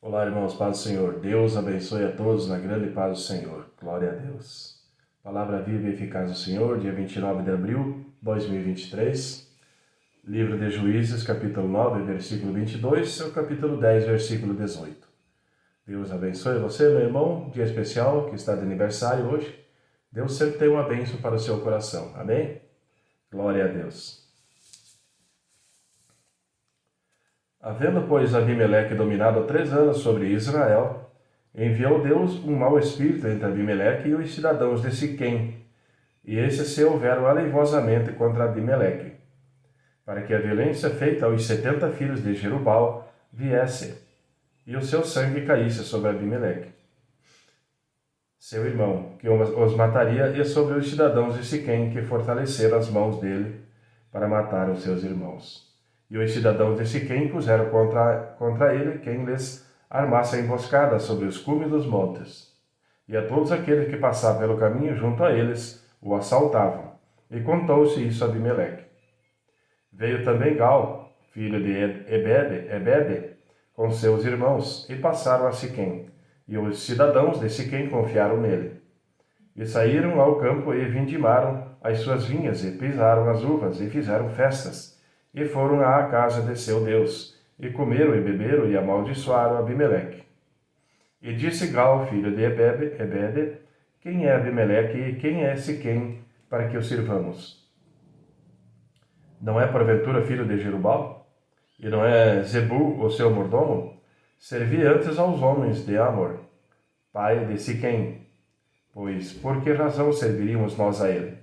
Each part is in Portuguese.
Olá, irmãos, paz do Senhor. Deus abençoe a todos na grande paz do Senhor. Glória a Deus. Palavra viva e eficaz do Senhor, dia 29 de abril de 2023. Livro de Juízes, capítulo 9, versículo 22, ao capítulo 10, versículo 18. Deus abençoe você, meu irmão, dia especial que está de aniversário hoje. Deus sempre tem uma bênção para o seu coração. Amém? Glória a Deus. Havendo, pois, Abimeleque dominado 3 anos sobre Israel, enviou Deus um mau espírito entre Abimeleque e os cidadãos de Siquém, e esses se houveram aleivosamente contra Abimeleque, para que a violência feita aos 70 filhos de Jerubal viesse, e o seu sangue caísse sobre Abimeleque, seu irmão, que os mataria, e sobre os cidadãos de Siquém, que fortaleceram as mãos dele para matar os seus irmãos. E os cidadãos de Siquém puseram contra ele quem lhes armasse a emboscada sobre os cumes dos montes. E a todos aqueles que passavam pelo caminho junto a eles o assaltavam. E contou-se isso a Abimeleque. Veio também Gal, filho de Ebede, com seus irmãos, e passaram a Siquém. E os cidadãos de Siquém confiaram nele. E saíram ao campo e vindimaram as suas vinhas, e pisaram as uvas, e fizeram festas. E foram à casa de seu Deus, e comeram e beberam, e amaldiçoaram Abimeleque. E disse Gal, filho de Ebede, quem é Abimeleque e quem é Siquém, para que o sirvamos? Não é porventura filho de Jerubal? E não é Zebul o seu mordomo? Servi antes aos homens de Amor, pai de Siquém. Pois por que razão serviríamos nós a ele?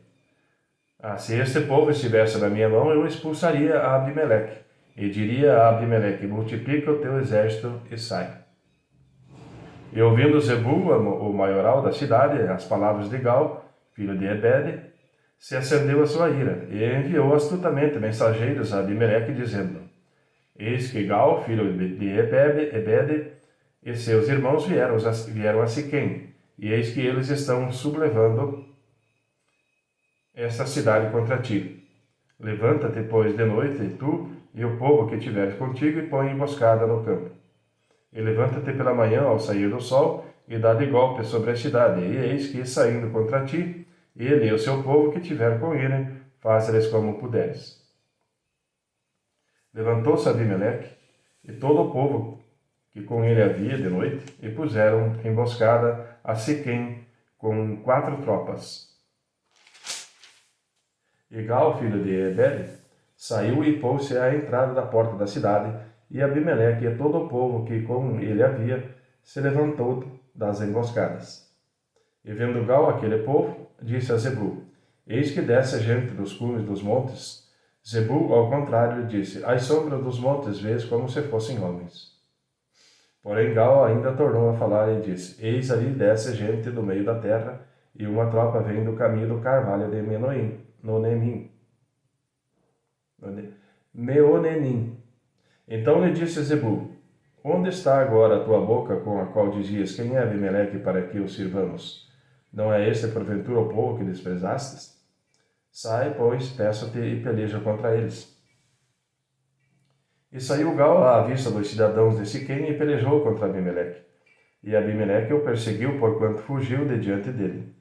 Se este povo estivesse na minha mão, eu expulsaria a Abimeleque, e diria a Abimeleque, multiplica o teu exército e sai. E ouvindo Zebul, o maioral da cidade, as palavras de Gal, filho de Ebede, se acendeu a sua ira, e enviou astutamente mensageiros a Abimeleque, dizendo, eis que Gal, filho de Ebede, e seus irmãos vieram a Siquém, e eis que eles estão sublevando esta cidade contra ti. Levanta-te, pois, de noite, tu e o povo que tiveres contigo, e põe emboscada no campo. E levanta-te pela manhã, ao sair do sol, e dá de golpe sobre a cidade, e eis que, saindo contra ti, ele e o seu povo que tiver com ele, faz-lhes como puderes. Levantou-se Abimeleque, e todo o povo que com ele havia de noite, e puseram emboscada a Siquém com 4 tropas. E Gal, filho de Ebede, saiu e pôs-se à entrada da porta da cidade, e Abimeleque e todo o povo que com ele havia se levantou das emboscadas. E vendo Gal aquele povo, disse a Zebul, eis que desce gente dos cumes dos montes. Zebul, ao contrário, disse, às sombras dos montes vês como se fossem homens. Porém Gal ainda tornou a falar e disse, eis ali desce gente do meio da terra, e uma tropa vem do caminho do carvalho de Meonenim. Então lhe disse Zebul, onde está agora a tua boca com a qual dizias, quem é Abimeleque para que o sirvamos? Não é este porventura o povo que desprezastes? Sai, pois, peço-te e peleja contra eles. E saiu Gal à vista dos cidadãos de Siquém e pelejou contra Abimeleque. E Abimeleque o perseguiu porquanto fugiu de diante dele.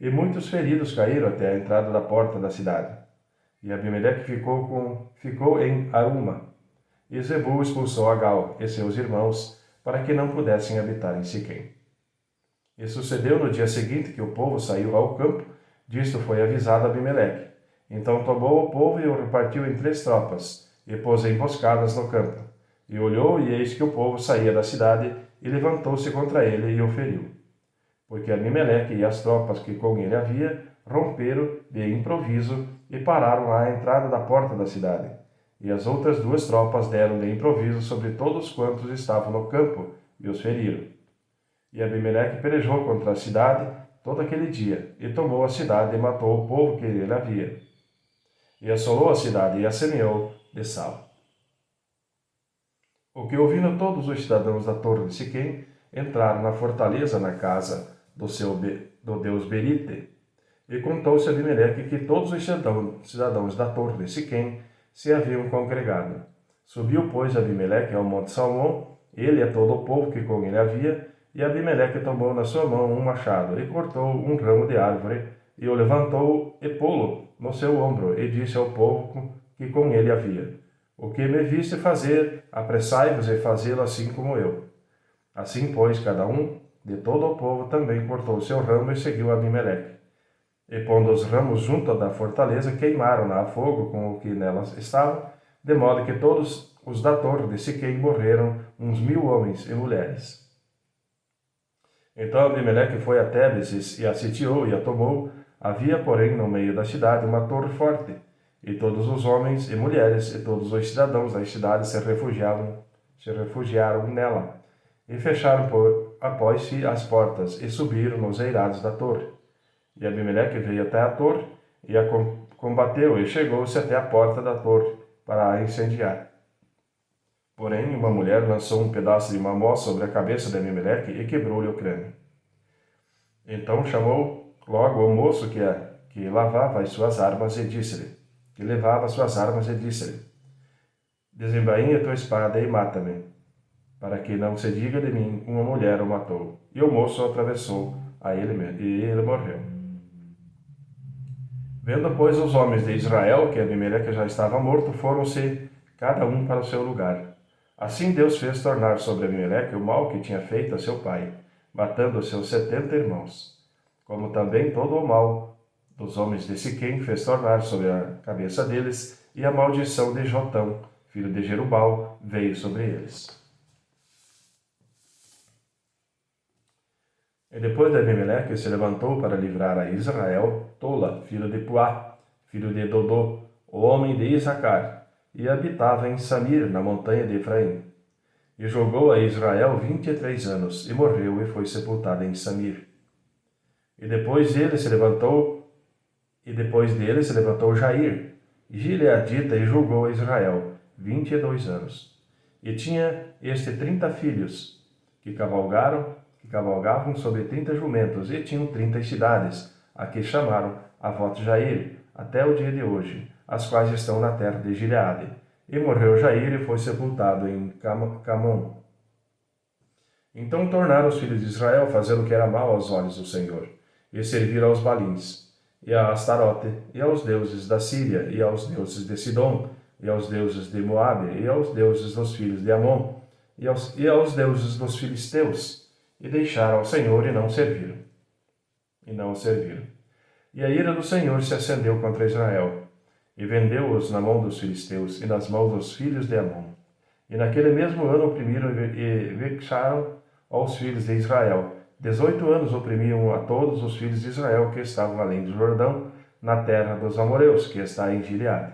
E muitos feridos caíram até a entrada da porta da cidade. E Abimeleque ficou em Aruma. E Zebul expulsou a Gal e seus irmãos, para que não pudessem habitar em Siquém. E sucedeu no dia seguinte que o povo saiu ao campo, disto foi avisado Abimeleque. Então tomou o povo e o repartiu em 3 tropas, e pôs emboscadas no campo. E olhou, e eis que o povo saía da cidade, e levantou-se contra ele e o feriu. Porque Abimeleque e as tropas que com ele havia romperam de improviso e pararam à entrada da porta da cidade. E as outras 2 tropas deram de improviso sobre todos quantos estavam no campo e os feriram. E Abimeleque pelejou contra a cidade todo aquele dia, e tomou a cidade e matou o povo que nele havia. E assolou a cidade e a semeou de sal. O que ouvindo todos os cidadãos da torre de Siquém, entraram na fortaleza na casa do deus Berite. E contou-se a Abimeleque que todos os cidadãos da torre de Siquém se haviam congregado. Subiu, pois, Abimeleque ao monte Salmão, ele e todo o povo que com ele havia, e Abimeleque tomou na sua mão um machado, e cortou um ramo de árvore, e o levantou e pô-lo no seu ombro, e disse ao povo que com ele havia: O que me viste fazer, apressai-vos e fazê-lo assim como eu. Assim, pois, cada um de todo o povo também cortou seu ramo e seguiu Abimeleque. E pondo os ramos junto da fortaleza, queimaram-na a fogo com o que nelas estava, de modo que todos os da torre de Siquém morreram, uns 1000 homens e mulheres. Então Abimeleque foi a Tébeses e a sitiou e a tomou. Havia, porém, no meio da cidade uma torre forte, e todos os homens e mulheres e todos os cidadãos das cidades se refugiaram nela, e fecharam após si as portas, e subiram nos eirados da torre. E Abimeleque veio até a torre, e a combateu, e chegou-se até a porta da torre, para a incendiar. Porém, uma mulher lançou um pedaço de mamó sobre a cabeça de Abimeleque e quebrou-lhe o crânio. Então chamou logo o moço que lavava as suas armas e disse-lhe, desembainha tua espada e mata-me, para que não se diga de mim, uma mulher o matou. E o moço atravessou a ele e ele morreu. Vendo, pois, os homens de Israel que Abimeleque já estava morto, foram-se cada um para o seu lugar. Assim Deus fez tornar sobre Abimeleque o mal que tinha feito a seu pai, matando os seus 70 irmãos. Como também todo o mal dos homens de Siquém fez tornar sobre a cabeça deles, e a maldição de Jotão, filho de Jerubal, veio sobre eles. E depois de Abimeleque se levantou para livrar a Israel Tola, filho de Puá, filho de Dodô, o homem de Isacar, e habitava em Samir, na montanha de Efraim. E jogou a Israel 23 anos, e morreu e foi sepultado em Samir. E depois dele se levantou Jair, gileadita, e julgou a Israel 22 anos. E tinha este 30 filhos, que cavalgavam sobre 30 jumentos, e tinham 30 cidades, a que chamaram Avot-Jair, até o dia de hoje, as quais estão na terra de Gileade. E morreu Jair e foi sepultado em Camon. Então tornaram os filhos de Israel fazer o que era mal aos olhos do Senhor, e servir aos Balins, e a Astarote, e aos deuses da Síria, e aos deuses de Sidom, e aos deuses de Moabe, e aos deuses dos filhos de Amon, e aos deuses dos filisteus, e deixaram ao Senhor e não o serviram. E a ira do Senhor se acendeu contra Israel, e vendeu-os na mão dos filisteus e nas mãos dos filhos de Amon. E naquele mesmo ano oprimiram e vexaram aos filhos de Israel. 18 anos oprimiam a todos os filhos de Israel que estavam além do Jordão, na terra dos amorreus, que está em Gileade.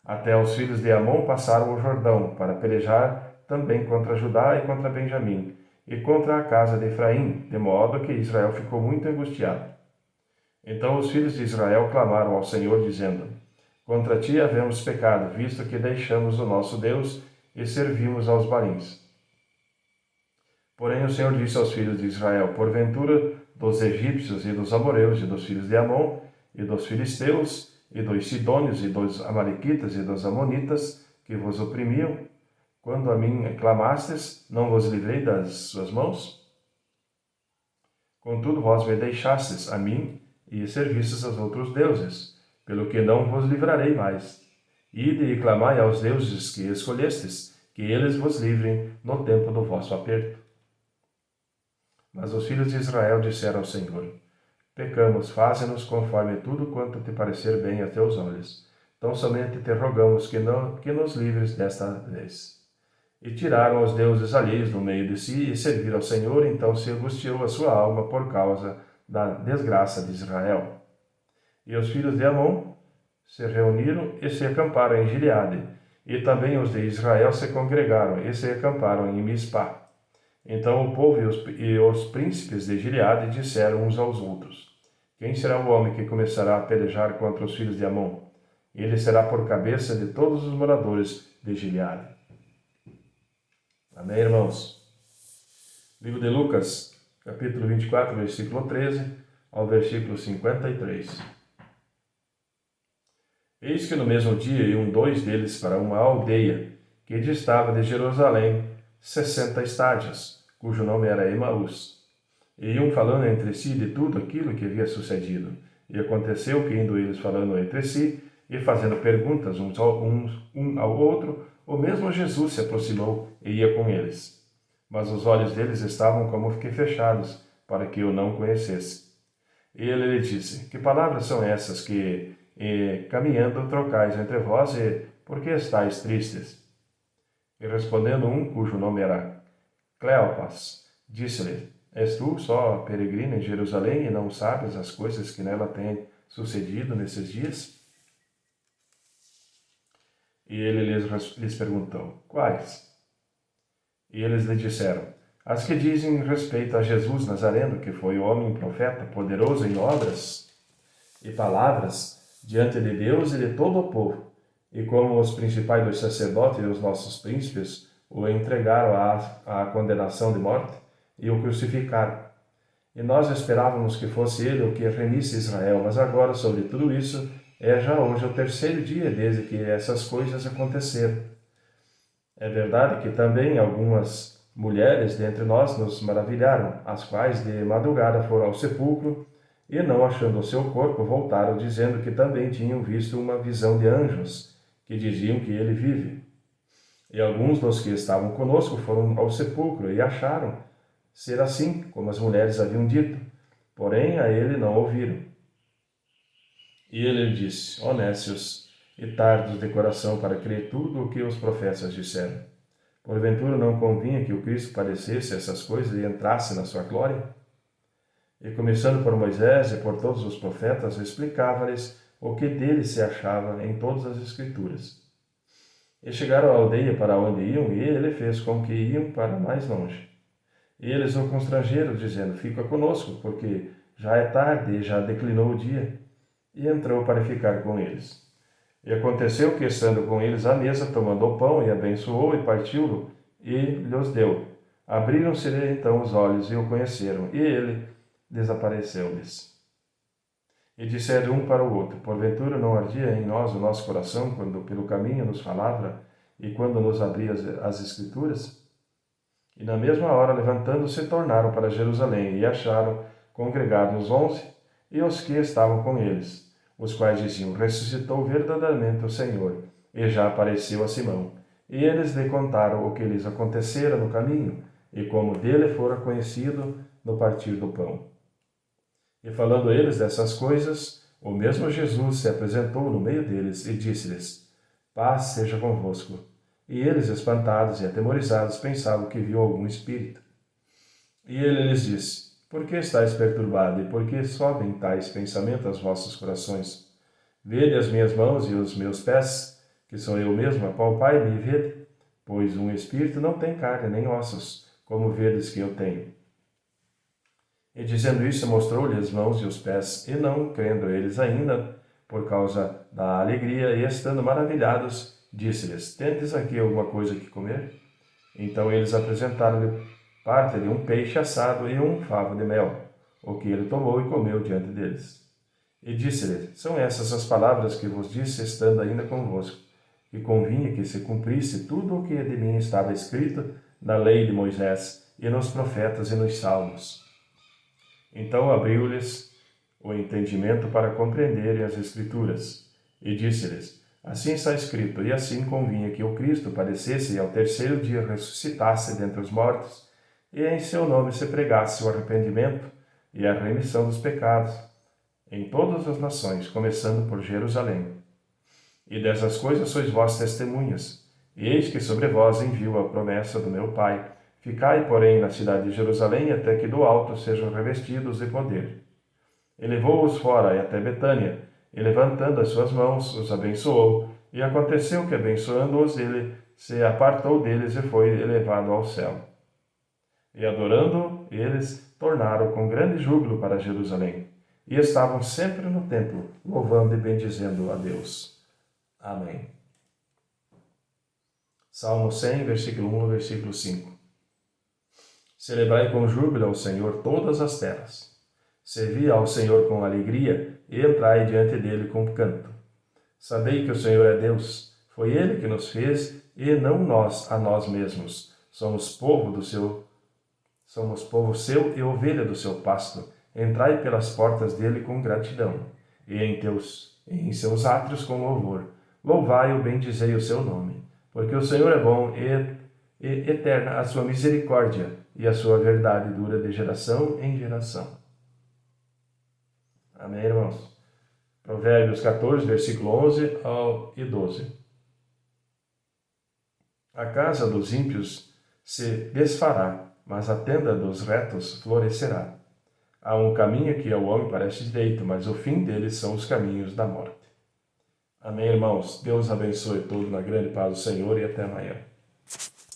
Até os filhos de Amon passaram o Jordão, para pelejar também contra Judá e contra Benjamim, e contra a casa de Efraim, de modo que Israel ficou muito angustiado. Então os filhos de Israel clamaram ao Senhor, dizendo: Contra ti havemos pecado, visto que deixamos o nosso Deus e servimos aos Balins. Porém o Senhor disse aos filhos de Israel: Porventura, dos egípcios e dos amorreus e dos filhos de Amon, e dos filisteus, e dos sidônios, e dos amalequitas, e dos amonitas, que vos oprimiam, quando a mim clamastes, não vos livrei das suas mãos? Contudo, vós me deixastes a mim, e servistes aos outros deuses, pelo que não vos livrarei mais. Ide e clamai aos deuses que escolhestes, que eles vos livrem no tempo do vosso aperto. Mas os filhos de Israel disseram ao Senhor: Pecamos, faze-nos conforme tudo quanto te parecer bem a teus olhos. Tão somente te rogamos que nos livres desta vez. E tiraram os deuses alheios do meio de si e serviram ao Senhor, então se angustiou a sua alma por causa da desgraça de Israel. E os filhos de Amon se reuniram e se acamparam em Gileade, e também os de Israel se congregaram e se acamparam em Mispá. Então o povo e os príncipes de Gileade disseram uns aos outros: Quem será o homem que começará a pelejar contra os filhos de Amon? Ele será por cabeça de todos os moradores de Gileade. Amém, irmãos? Livro de Lucas, capítulo 24, versículo 13 ao versículo 53. Eis que no mesmo dia iam 2 deles para uma aldeia que distava de Jerusalém 60 estádios, cujo nome era Emaús. E iam falando entre si de tudo aquilo que havia sucedido. E aconteceu que, indo eles falando entre si, e fazendo perguntas um ao outro, o mesmo Jesus se aproximou e ia com eles. Mas os olhos deles estavam como que fechados, para que o não conhecesse. E ele lhe disse: Que palavras são essas que, caminhando, trocais entre vós, e por que estáis tristes? E respondendo um, cujo nome era Cleopas, disse-lhe: És tu só peregrino em Jerusalém e não sabes as coisas que nela têm sucedido nesses dias? E ele lhes perguntou: Quais? E eles lhe disseram: As que dizem respeito a Jesus Nazareno, que foi homem profeta, poderoso em obras e palavras diante de Deus e de todo o povo, e como os principais dos sacerdotes e os nossos príncipes o entregaram à condenação de morte e o crucificaram. E nós esperávamos que fosse ele o que remisse Israel, mas agora, sobre tudo isso, é já hoje o terceiro dia desde que essas coisas aconteceram. É verdade que também algumas mulheres dentre nós nos maravilharam, as quais de madrugada foram ao sepulcro e, não achando o seu corpo, voltaram dizendo que também tinham visto uma visão de anjos, que diziam que ele vive. E alguns dos que estavam conosco foram ao sepulcro e acharam ser assim, como as mulheres haviam dito, porém a ele não ouviram. E ele lhe disse: Ó nécios e tardos de coração para crer tudo o que os profetas disseram. Porventura não convinha que o Cristo padecesse essas coisas e entrasse na sua glória? E começando por Moisés e por todos os profetas, explicava-lhes o que dele se achava em todas as Escrituras. E chegaram à aldeia para onde iam, e ele fez com que iam para mais longe. E eles o constrangeram, dizendo: Fica conosco, porque já é tarde e já declinou o dia. E entrou para ficar com eles. E aconteceu que, estando com eles à mesa, tomando o pão, e abençoou, e partiu-o, e lhes deu. Abriram-se-lhe então os olhos, e o conheceram, e ele desapareceu-lhes. E disseram um para o outro: Porventura não ardia em nós o nosso coração, quando pelo caminho nos falava, e quando nos abria as Escrituras? E na mesma hora, levantando-se, tornaram para Jerusalém, e acharam congregados os 11, e os que estavam com eles, os quais diziam: Ressuscitou verdadeiramente o Senhor, e já apareceu a Simão. E eles lhe contaram o que lhes acontecera no caminho, e como dele fora conhecido no partir do pão. E falando eles dessas coisas, o mesmo Jesus se apresentou no meio deles e disse-lhes: Paz seja convosco. E eles, espantados e atemorizados, pensavam que viam algum espírito. E ele lhes disse: Por que estáis perturbados, e por que sobem tais pensamentos aos vossos corações? Vede as minhas mãos e os meus pés, que sou eu mesmo, apalpai-me e vede, pois um espírito não tem carne nem ossos, como vedes que eu tenho. E dizendo isso, mostrou-lhe as mãos e os pés, e não crendo eles ainda, por causa da alegria, e estando maravilhados, disse-lhes: Tendes aqui alguma coisa que comer? Então eles apresentaram-lhe parte de um peixe assado e um favo de mel, o que ele tomou e comeu diante deles. E disse-lhes: São essas as palavras que vos disse, estando ainda convosco, que convinha que se cumprisse tudo o que de mim estava escrito na lei de Moisés, e nos profetas e nos salmos. Então abriu-lhes o entendimento para compreenderem as Escrituras, e disse-lhes: Assim está escrito, e assim convinha que o Cristo padecesse e ao terceiro dia ressuscitasse dentre os mortos, e em seu nome se pregasse o arrependimento e a remissão dos pecados em todas as nações, começando por Jerusalém. E dessas coisas sois vós testemunhas, e eis que sobre vós envio a promessa do meu Pai. Ficai, porém, na cidade de Jerusalém, até que do alto sejam revestidos de poder. E levou-os fora e até Betânia, e levantando as suas mãos, os abençoou, e aconteceu que, abençoando-os, ele se apartou deles e foi elevado ao céu. E adorando, eles tornaram com grande júbilo para Jerusalém, e estavam sempre no templo, louvando e bendizendo a Deus. Amém. Salmo 100, versículo 1 ao versículo 5. Celebrai com júbilo ao Senhor todas as terras. Servi ao Senhor com alegria, e entrai diante dele com canto. Sabei que o Senhor é Deus, foi ele que nos fez, e não nós a nós mesmos. Somos povo seu e ovelha do seu pasto. Entrai pelas portas dele com gratidão, e em seus átrios com louvor. Louvai-o, bendizei o seu nome, porque o Senhor é bom e eterna a sua misericórdia, e a sua verdade dura de geração em geração. Amém, irmãos? Provérbios 14, versículo 11 e 12. A casa dos ímpios se desfará, mas a tenda dos retos florescerá. Há um caminho que ao homem parece direito, mas o fim deles são os caminhos da morte. Amém, irmãos? Deus abençoe todos na grande paz do Senhor e até amanhã.